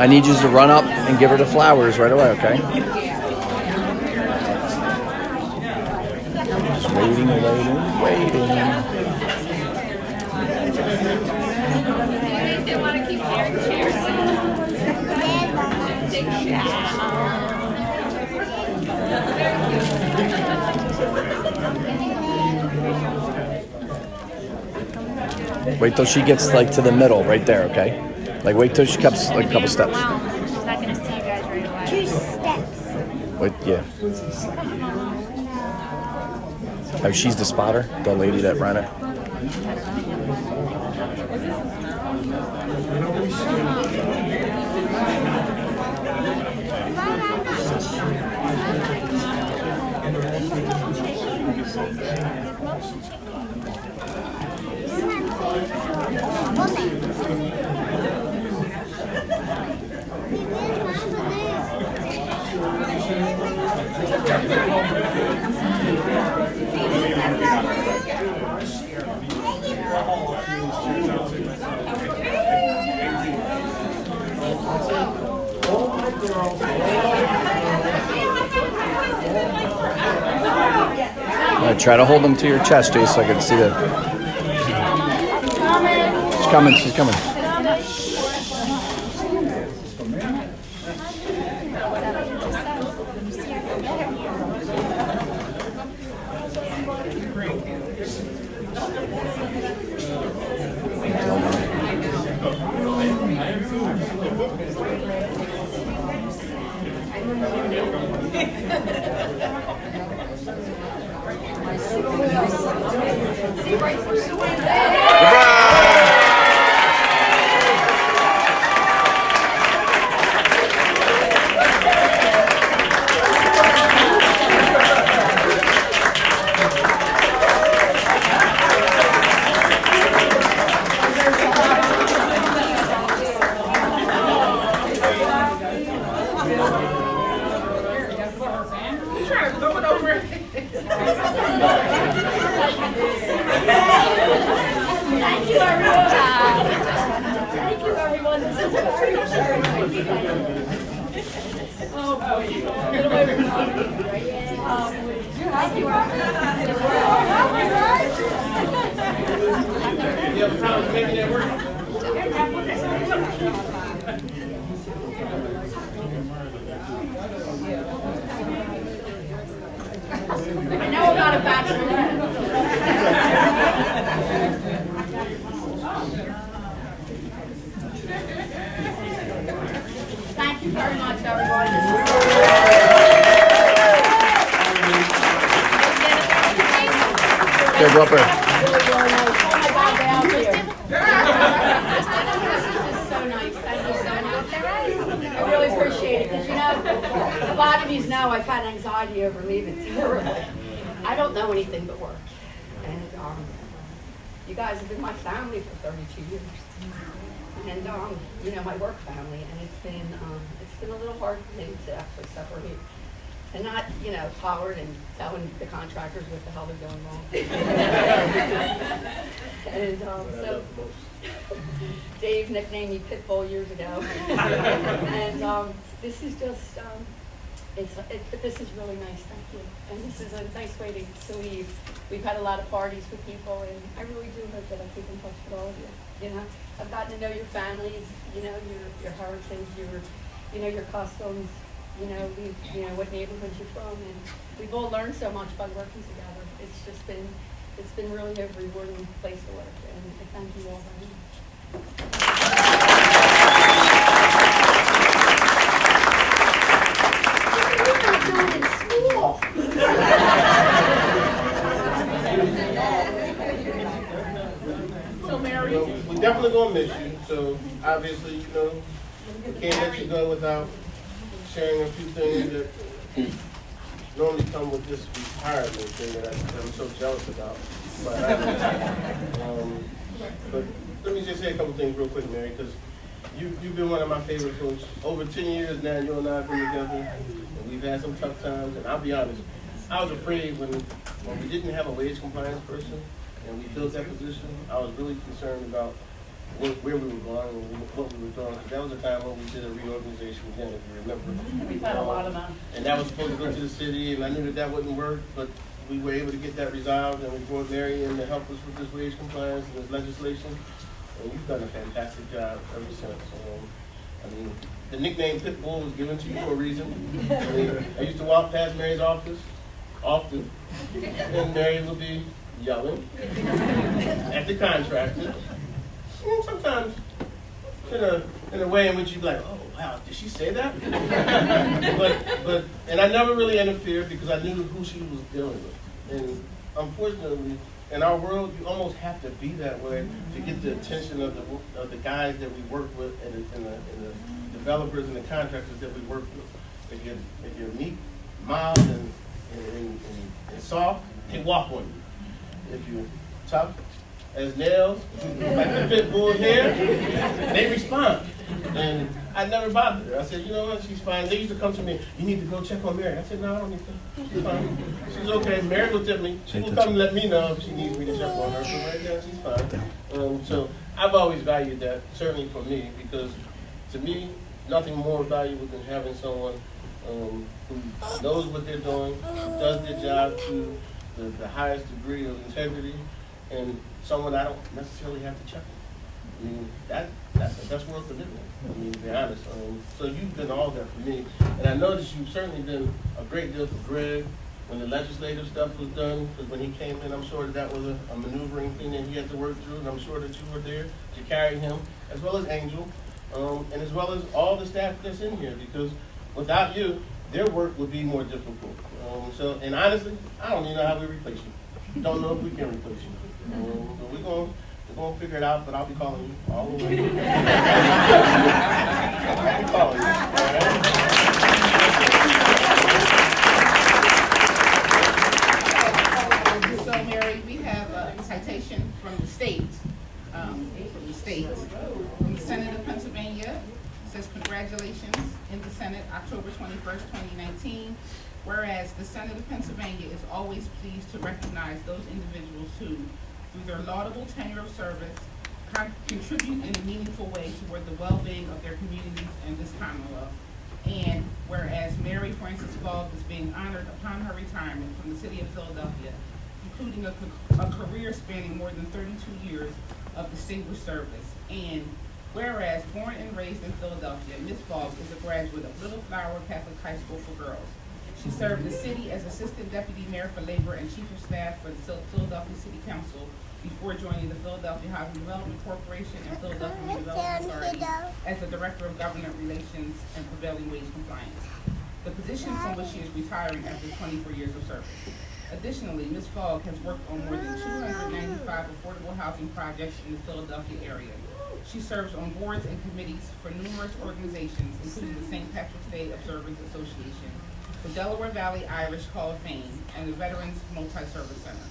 I need you to run up and give her the flowers right away, okay? Just waiting. They want to keep sharing chairs. Wait till she gets like to the middle, right there, okay? Like wait till she comes like a couple steps. She's not going to see you guys right away. 2 steps. Wait, yeah. Oh, she's the spotter, the lady that ran it. Try to hold them to your chest, Jay, so I can see the. She's coming. I know about a bachelorette. Thank you very much, everyone. Here, go up there. I really appreciate it because, you know, a lot of you know I've had anxiety over leaving terribly. I don't know anything but work. And you guys have been my family for 32 years. And, you know, my work family. And it's been a little hard for me to actually separate and not, you know, Howard and telling the contractors what the hell they're doing wrong. And so Dave nicknamed me Pitbull years ago. And this is just, this is really nice, thank you. And this is a nice way to leave. We've had a lot of parties with people, and I really do hope that I keep in touch with all of you. You know, I've gotten to know your families, you know, your heritage, your customs, you know, what neighborhoods you're from, and we've all learned so much by working together. It's been really a rewarding place to work, and I thank you all very much. So Mary, we're definitely gonna miss you. So obviously, you know, we can't let you go without sharing a few things that normally come with this retirement thing that I'm so jealous about. But let me just say a couple things real quick, Mary, because you've been one of my favorite folks. Over 10 years now, you and I have been together, and we've had some tough times. And I'll be honest, I was afraid when we didn't have a wage compliance person, and we filled that position. I was really concerned about where we were going and what we were doing. 'Cause that was a time when we did a reorganization again, if you remember. We've had a lot of them. And that was supposed to go to the city, and I knew that that wouldn't work, but we were able to get that resolved, and we brought Mary in to help us with this wage compliance and this legislation. And you've done a fantastic job ever since. I mean, the nickname Pitbull was given to you for a reason. I mean, I used to walk past Mary's office often, and Mary would be yelling at the contractor. And sometimes in a way in which you'd be like, oh wow, did she say that? but and I never really interfered because I knew who she was dealing with. And unfortunately, in our world, you almost have to be that way to get the attention of the guys that we work with and the developers and the contractors that we work with. If you're meek, mild, and soft, they walk on you. If you're tough as nails, like the pit bull here, they respond. And I never bothered her. I said, you know what, she's fine. They used to come to me, you need to go check on Mary. I said, no, I don't need to. She's fine. She's okay. Mary looked at me. She will come and let me know if she needs me to check on her. So right now, she's fine. So I've always valued that, certainly for me, because to me, nothing more valuable than having someone who knows what they're doing, who does their job to the highest degree of integrity, and someone I don't necessarily have to check on. I mean, that's the best world to live in, I mean, to be honest. So you've done all that for me. And I know that you've certainly done a great deal for Greg when the legislative stuff was done, because when he came in, I'm sure that was a maneuvering thing that he had to work through, and I'm sure that you were there to carry him, as well as Angel, and as well as all the staff that's in here, because without you, their work would be more difficult. And honestly, I don't even know how we replace you. Don't know if we can replace you. But we're going to figure it out, but I'll be calling you all the way. I'll be calling you, all right? So, Mary, we have a citation from the state, from the Senate of Pennsylvania. It says, congratulations in the Senate, October 21st, 2019. Whereas the Senate of Pennsylvania is always pleased to recognize those individuals who, through their laudable tenure of service, contribute in a meaningful way toward the well-being of their communities and this Commonwealth. And whereas Mary Frances Fogg is being honored upon her retirement from the city of Philadelphia, including a career spanning more than 32 years of distinguished service. And whereas born and raised in Philadelphia, Ms. Fogg is a graduate of Little Flower Catholic High School for Girls. She served the city as Assistant Deputy Mayor for Labor and Chief of Staff for the Philadelphia City Council before joining the Philadelphia Housing Development Corporation and Philadelphia Development Authority as the Director of Government Relations and Prevailing Wage Compliance, the position from which she is retiring after 24 years of service. Additionally, Ms. Fogg has worked on more than 295 affordable housing projects in the Philadelphia area. She serves on boards and committees for numerous organizations, including the St. Patrick's Day Observers Association, the Delaware Valley Irish Hall of Fame, and the Veterans Multi-Service Center.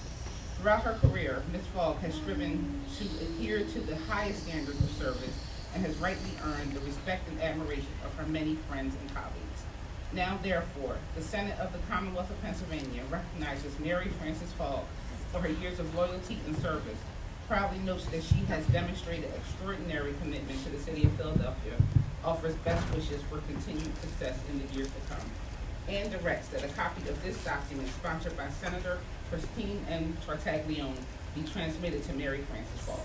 Throughout her career, Ms. Fogg has striven to adhere to the highest standards of service and has rightly earned the respect and admiration of her many friends and colleagues. Now, therefore, the Senate of the Commonwealth of Pennsylvania recognizes Mary Frances Fogg for her years of loyalty and service, proudly notes that she has demonstrated extraordinary commitment to the city of Philadelphia, offers best wishes for continued success in the years to come, and directs that a copy of this document, sponsored by Senator Christine M. Tartaglione, be transmitted to Mary Frances Fogg.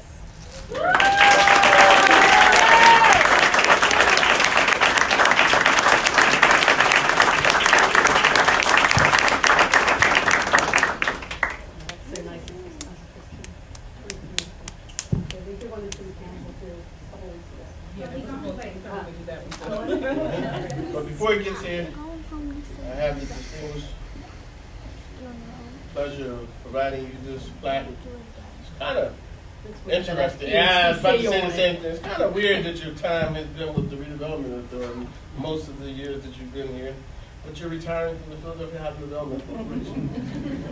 But before he gets here, I have the distinguished pleasure of providing you this plaque. It's kind of interesting. Yeah, I was about to say the same thing. It's kind of weird that your time has been with the redevelopment authority most of the years that you've been here, but you're retiring from the Philadelphia Housing Development Corporation.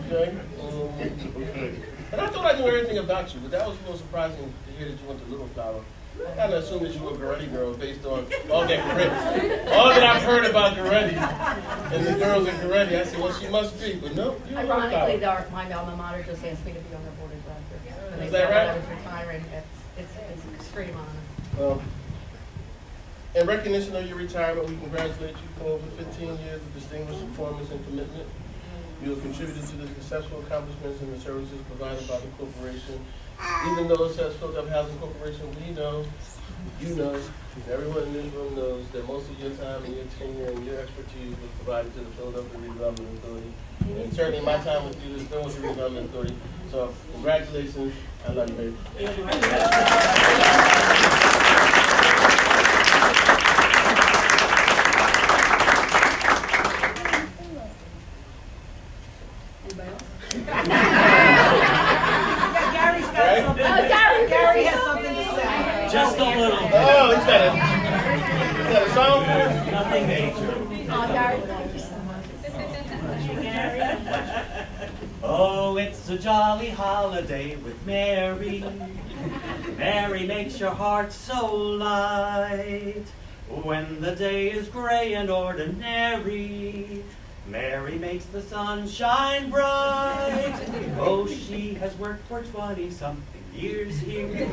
Okay? Okay. And I thought I knew everything about you, but that was a little surprising to hear that you went to Little Flower. I kind of assumed that you were a Goretti girl based on all that I've heard about Goretti and the girls at Goretti. I said, well, she must be, but no, you're a Little Flower. Ironically, my alma mater just asked me to be on their board of directors. And they Is that found right? I was retiring it's an extreme honor. Well, in recognition of your retirement, we congratulate you for over 15 years of distinguished performance and commitment. You have contributed to the successful accomplishments and the services provided by the corporation. Even though it says Philadelphia Housing Corporation, we know, you know, everyone in this room knows that most of your time and your tenure and your expertise was provided to the Philadelphia Redevelopment Authority. And certainly my time with you has been with the Redevelopment Authority. So congratulations. I love you, baby. Anybody else? Gary's got something. Gary has something to say. Just a little bit. Oh, he's got a song for us? Nothing major. Oh, Gary, thank you so much. Oh, it's a jolly holiday with Mary. Mary makes your heart so light. When the day is gray and ordinary, Mary makes the sun shine bright. Oh, she has worked for 20-something years here.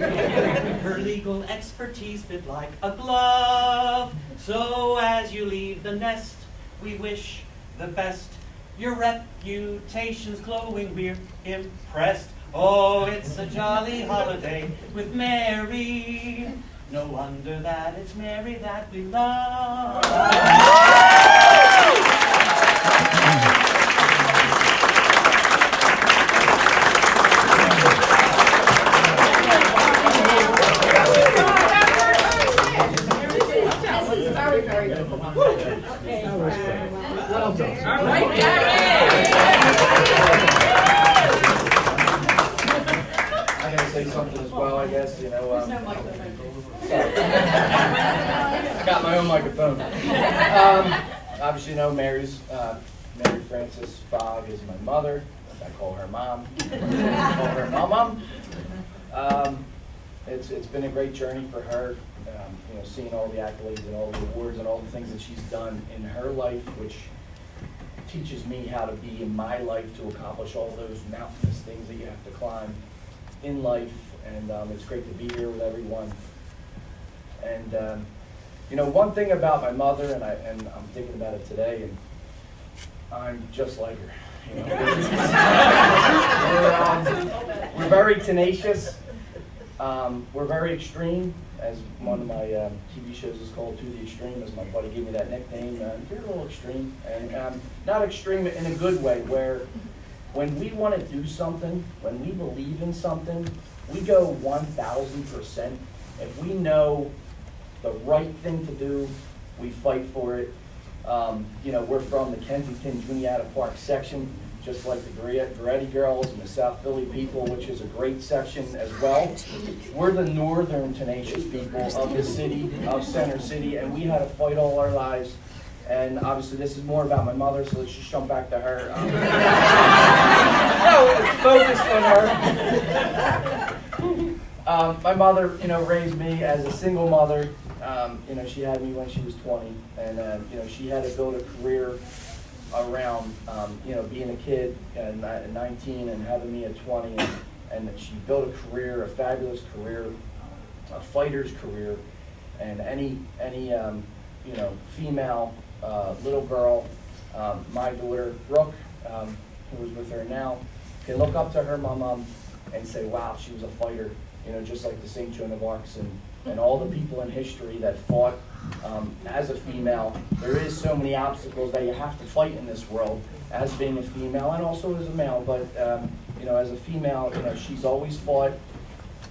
Her legal expertise fit like a glove. So as you leave the nest, we wish the best. Your reputation's glowing, we're impressed. Oh, it's a jolly holiday with Mary. No wonder that it's Mary that we love. This is very, very difficult. Well done. All right, Gary. I gotta say something as well, I guess, you know. There's no microphone. I got my own microphone. Obviously, you know, Mary Frances Fogg is my mother. I call her mom. I call her mom. It's been a great journey for her. You know, seeing all the accolades and all the awards and all the things that she's done in her life, which teaches me how to be in my life to accomplish all those mountainous things that you have to climb in life. And it's great to be here with everyone. And you know, one thing about my mother, and I'm thinking about it today, and I'm just like her. You know, we're very tenacious. We're very extreme, as one of my TV shows is called To the Extreme, as my buddy gave me that nickname. You're a little extreme, and not extreme in a good way, where when we want to do something, when we believe in something, we go 1,000%. If we know the right thing to do, we fight for it. You know, we're from the Kensington Juniata Park section, just like the Goretti girls and the South Philly people, which is a great section as well. We're the northern tenacious people of the city, of Center City, and we had to fight all our lives. And obviously this is more about my mother, so let's just jump back to her. No, it's focused on her. My mother, you know, raised me as a single mother. You know, she had me when she was 20, and you know, she had to build a career around, you know, being a kid and at 19 and having me at 20, and she built a career, a fabulous career, a fighter's career, and any you know, female little girl, my daughter Brooke, who is with her now, can look up to her mom and say, wow, she was a fighter, you know, just like the St. Joan of Arc and all the people in history that fought as a female. There is so many obstacles that you have to fight in this world as being a female and also as a male, but you know, as a female, you know, she's always fought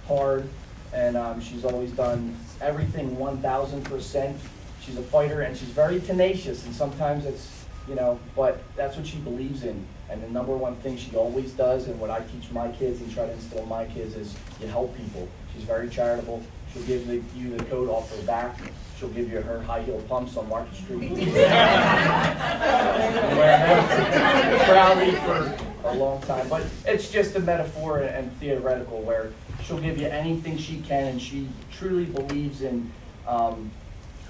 hard, and she's always done everything 1,000%. She's a fighter, and she's very tenacious, and sometimes it's, you know, but that's what she believes in. And the number one thing she always does, and what I teach my kids and try to instill in my kids, is you help people. She's very charitable. She'll give you the coat off her back. She'll give you her high heel pumps on Market Street. Proudly for a long time. But it's just a metaphor and theoretical, where she'll give you anything she can, and she truly believes in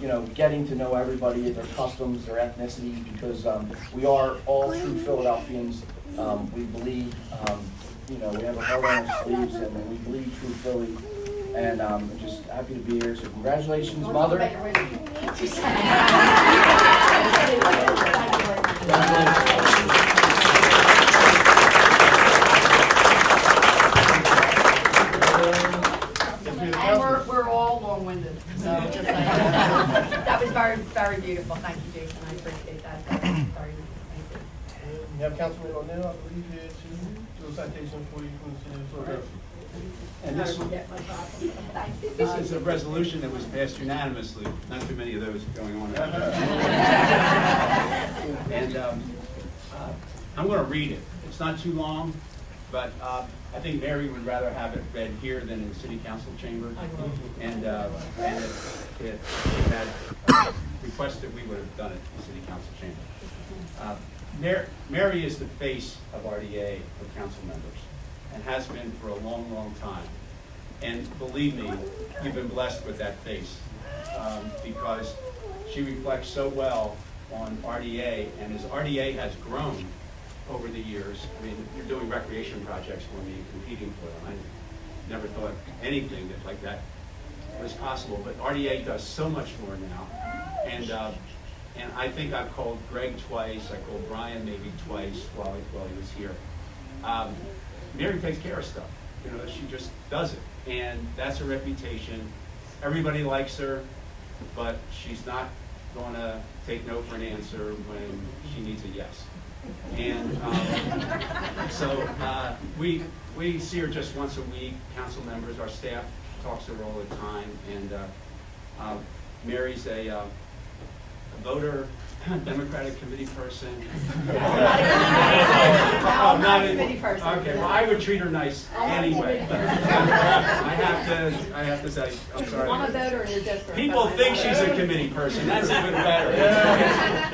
you know, getting to know everybody, their customs, their ethnicity, because we are all true Philadelphians. We believe, you know, we have a heart on our sleeves, and we bleed true Philly. and I'm just happy to be here. So congratulations, Mother. And we're all long-winded, so just saying. That was very, very beautiful. Thank you, Jason. I appreciate that. That was very nice. Thank you. You have Councilman O'Neill, I believe, here to do a citation for you from the city of Philadelphia. And this, Thank you. this is a resolution that was passed unanimously, not too many of those going on. And I'm going to read it. It's not too long, but I think Mary would rather have it read here than in the city council chamber. And it had requested we would have done it in the city council chamber. Mary is the face of RDA for council members and has been for a long, long time. And believe me, you've been blessed with that face because she reflects so well on RDA, and as RDA has grown over the years, I mean, you're doing recreation projects for me, competing for them. I never thought anything like that was possible, but RDA does so much more now. And I think I've called Greg twice, I called Brian maybe twice while he was here. Mary takes care of stuff, you know, she just does it. And that's her reputation. Everybody likes her, but she's not going to take no for an answer when she needs a yes. And so we see her just once a week, council members, our staff talks to her all the time. And Mary's a voter, Democratic committee person. I'm not a committee person. Okay, well, I would treat her nice anyway. I have to say, I'm sorry. I'm a voter in your district. People think she's a committee person. That's even better.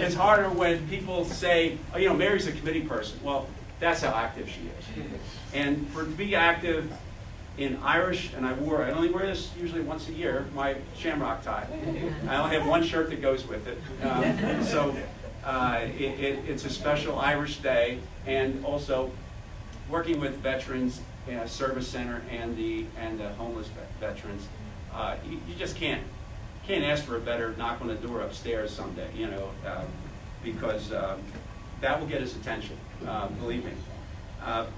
It's harder when people say, oh, you know, Mary's a committee person. Well, that's how active she is. And to be active in Irish, and I only wear this usually once a year, my shamrock tie. I only have one shirt that goes with it. It's a special Irish day, and also working with veterans in a service center and the homeless veterans. You just can't ask for a better knock on the door upstairs someday, you know, because that will get his attention, believe me.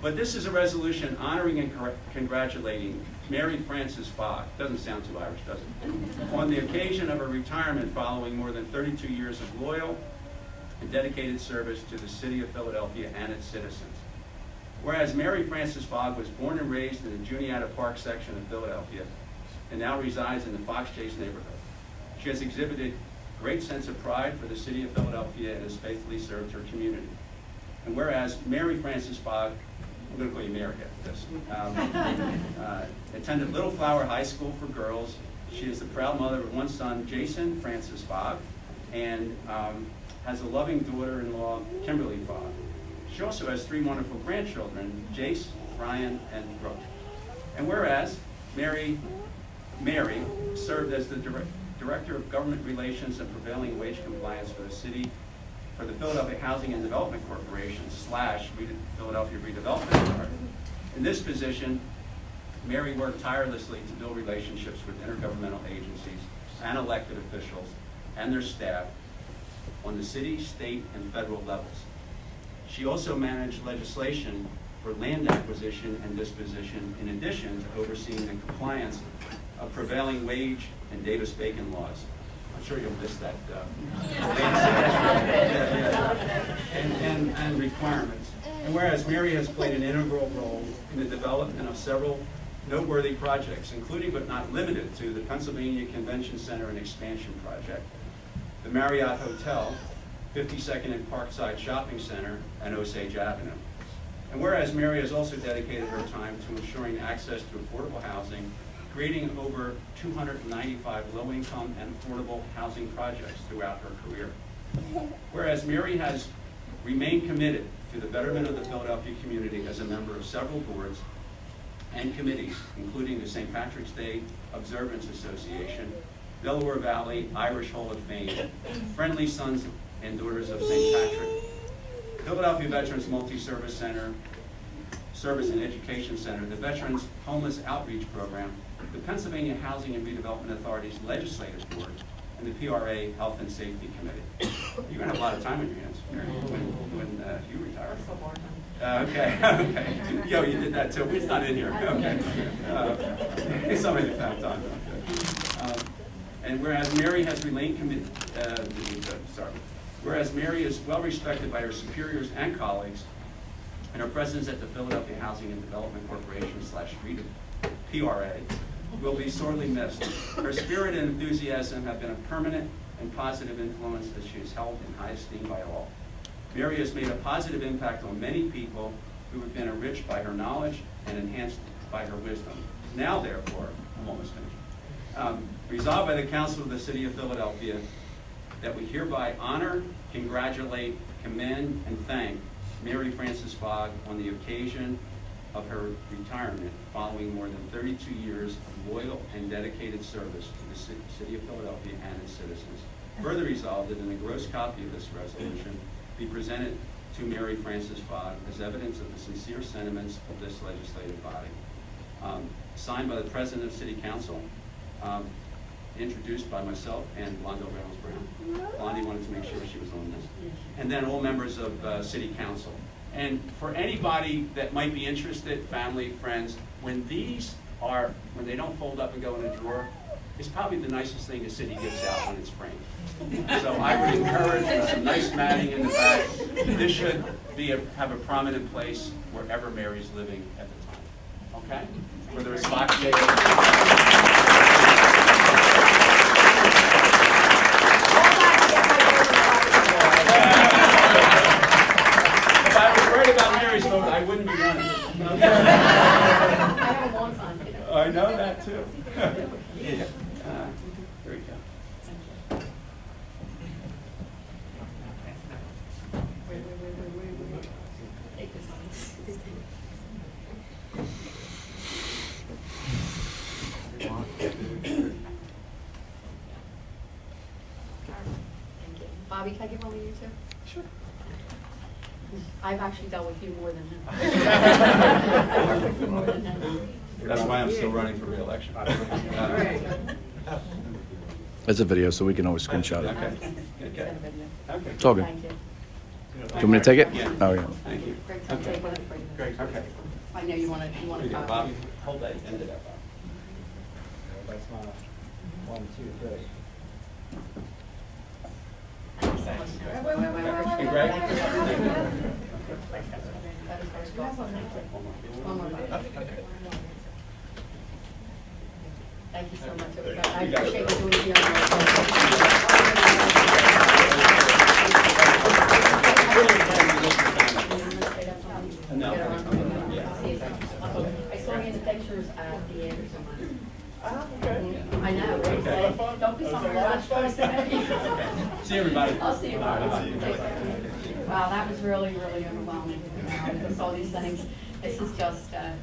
But this is a resolution honoring and congratulating Mary Frances Fogg. Doesn't sound too Irish, does it? On the occasion of her retirement following more than 32 years of loyal and dedicated service to the city of Philadelphia and its citizens. Whereas Mary Frances Fogg was born and raised in the Juniata Park section of Philadelphia and now resides in the Fox Chase neighborhood. She has exhibited great sense of pride for the city of Philadelphia and has faithfully served her community. And whereas Mary Frances Fogg, I'm going to call you Mary after this, attended Little Flower High School for girls. She is the proud mother of one son, Jason Francis Fogg, and has a loving daughter-in-law, Kimberly Fogg. She also has 3 wonderful grandchildren, Jace, Ryan, and Brooke. And whereas Mary served as the Director of Government Relations and Prevailing Wage Compliance for the city, for the Philadelphia Housing and Development Corporation / Philadelphia Redevelopment Authority. In this position, Mary worked tirelessly to build relationships with intergovernmental agencies and elected officials and their staff on the city, state, and federal levels. She also managed legislation for land acquisition and disposition, in addition to overseeing the compliance of prevailing wage and Davis-Bacon laws. I'm sure you'll miss that. And requirements. And whereas Mary has played an integral role in the development of several noteworthy projects, including but not limited to the Pennsylvania Convention Center and Expansion Project, the Marriott Hotel, 52nd and Parkside Shopping Center, and Osage Avenue. And whereas Mary has also dedicated her time to ensuring access to affordable housing, creating over 295 low-income and affordable housing projects throughout her career. Whereas Mary has remained committed to the betterment of the Philadelphia community as a member of several boards and committees, including the St. Patrick's Day Observance Association, Delaware Valley Irish Hall of Fame, Friendly Sons and Daughters of St. Patrick, Philadelphia Veterans Multi-Service Center, Service and Education Center, the Veterans Homeless Outreach Program, the Pennsylvania Housing and Redevelopment Authority's Legislative Board, and the PRA Health and Safety Committee. You're going to have a lot of time on your hands, Mary, when you retire. Okay, okay. Yo, you did that too. It's not in here. Okay. Somebody found time. Okay. And whereas Mary has whereas Mary is well respected by her superiors and colleagues, and her presence at the Philadelphia Housing and Development Corporation / PRA will be sorely missed. Her spirit and enthusiasm have been a permanent and positive influence that she is held in high esteem by all. Mary has made a positive impact on many people who have been enriched by her knowledge and enhanced by her wisdom. Now, therefore, I'm almost finished. Resolved by the Council of the City of Philadelphia that we hereby honor, congratulate, commend, and thank Mary Frances Fogg on the occasion of her retirement following more than 32 years of loyal and dedicated service to the City of Philadelphia and its citizens. Further resolved that an engrossed copy of this resolution be presented to Mary Frances Fogg as evidence of the sincere sentiments of this legislative body. Signed by the President of City Council, introduced by myself and Londo Reynolds Brown. Blondie wanted to make sure she was on this. And then all members of City Council. And for anybody that might be interested, family, friends, when they don't fold up and go in a drawer, it's probably the nicest thing the city gives out when it's framed. So I would encourage some nice matting in the back. This should have a prominent place wherever Mary's living at the time. Okay? Whether it's box shape. If I was worried about Mary's vote, I wouldn't be running. I have a long time. I know that too. Yeah. There we go. Wait. Take this on. Bobby, can I get one of you too? Sure. I've actually dealt with you more than him. I've worked with you more than him. That's why I'm still running for re-election. It's a video, so we can always screenshot it. Okay. Okay. Okay. It's all good. Thank you. Do you want me to take it? Yeah. Oh, yeah. Thank you. Great, I'll take one for you. Great. Okay. I know you want to Here you go, copy. Bobby. Hold that end of that, Bob. That's my 1, 2, 3. Wait. Hey, Greg? One more. Thank you so much. I You got it. appreciate you doing it here. No. I saw you in the pictures at the Anderson one. I know, right? Okay. Don't be sorry, I'm supposed to be. See everybody. I'll see you tomorrow. Take care. Wow, that was really, really overwhelming. Just all these things. This is just, I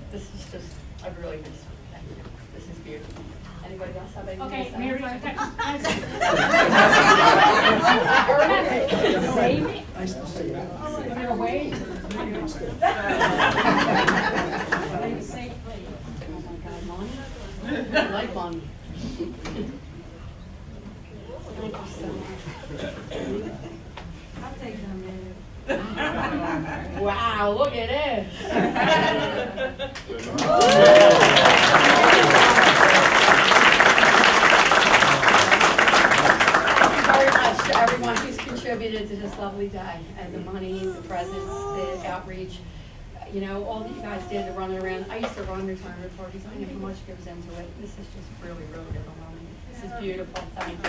really just, thank you. This is beautiful. Anybody else have anything to say? Okay, Mary, Save me? You're away. Oh my God, Lonnie? I like Lonnie. Thank you so much. I'll take them, man. Wow, look at this. Thank you very much to everyone who's contributed to this lovely day, and the money, the presents, the outreach. You know, all that you guys did, the running around. I used to run retirement parties. I know how much goes into it. This is just really, really overwhelming. This is beautiful. Thank you.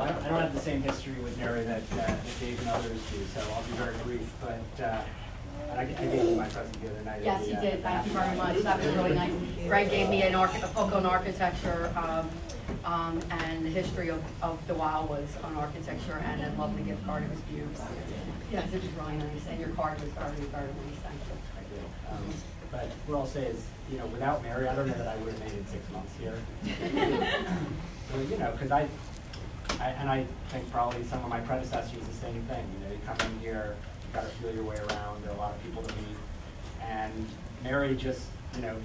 I don't have the same history with Mary that Dave and others do, so I'll be very brief. But I gave you my present the other night. Yes, you did. Thank you very much. That was really nice. Greg gave me a book on architecture and the history of the Wildwoods on architecture, and a lovely gift card. It was beautiful. Yes, it was really nice, and your card was very, very nice. Thank you. But what I'll say is, you know, without Mary, I don't know that I would have made it 6 months here. So, you know, because I think probably some of my predecessors the same thing. You know, you come in here, you got to feel your way around. There are a lot of people to meet. And Mary just, you know,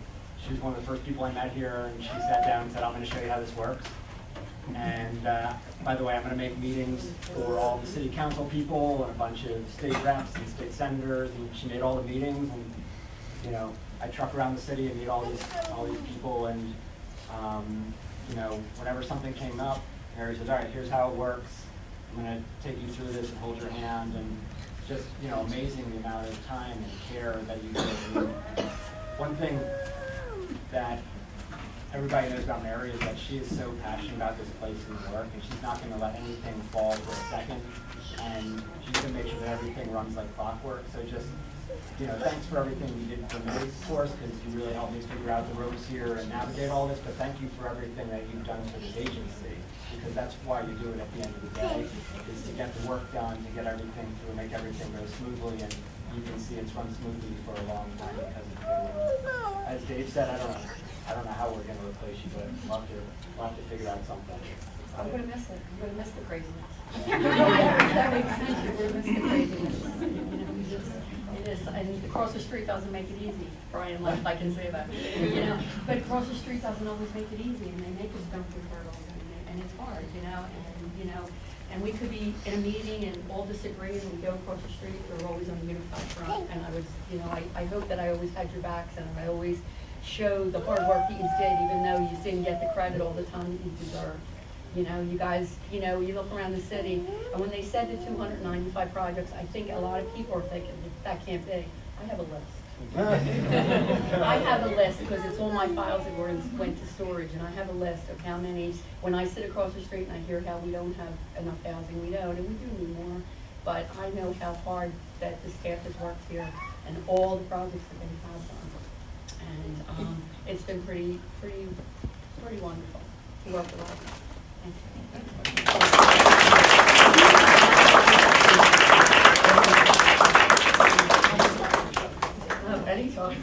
she was one of the first people I met here, and she sat down and said, I'm gonna show you how this works. And by the way, I'm gonna make meetings for all the city council people and a bunch of state reps and state senators, and she made all the meetings, and, you know, I truck around the city and meet all these people, and, you know, whenever something came up, Mary says, all right, here's how it works. I'm gonna take you through this and hold your hand, and just, you know, amazing the amount of time and care that you give. And one thing that everybody knows about Mary is that she is so passionate about this place and the work, and she's not gonna let anything fall for a second, and she's gonna make sure that everything runs like clockwork. So just, you know, thanks for everything you did for me, of course, because you really helped me figure out the ropes here and navigate all this, but thank you for everything that you've done for this agency, because that's why you do it at the end of the day, is to get the work done, to get everything through, make everything go smoothly, and you can see it's run smoothly for a long time because of you. As Dave said, I don't know how we're gonna replace you, but we'll have to figure out something. I'm gonna miss it. I'm gonna miss the craziness. That makes sense. You're gonna miss the craziness. You know, it is, and across the street doesn't make it easy. Brian, like I can say that. You know, but across the street doesn't always make it easy, and they make us jump through hurdles, and it's hard. And we could be in a meeting and all disagree, and we go across the street. We're always on a unified front, and I hope that I always had your backs, and I always showed the hard work that you did, even though you didn't get the credit all the time that you deserve. You know, you guys, you know, you look around the city, and when they said the 295 projects, I think a lot of people are thinking, that can't be. I have a list. I have a list because it's all my files that went to storage, and I have a list of how many, when I sit across the street and I hear how we don't have enough housing, we don't, and we do need more, but I know how hard that the staff has worked here and all the projects that they have done. And it's been pretty wonderful to work with all of them. Anytime.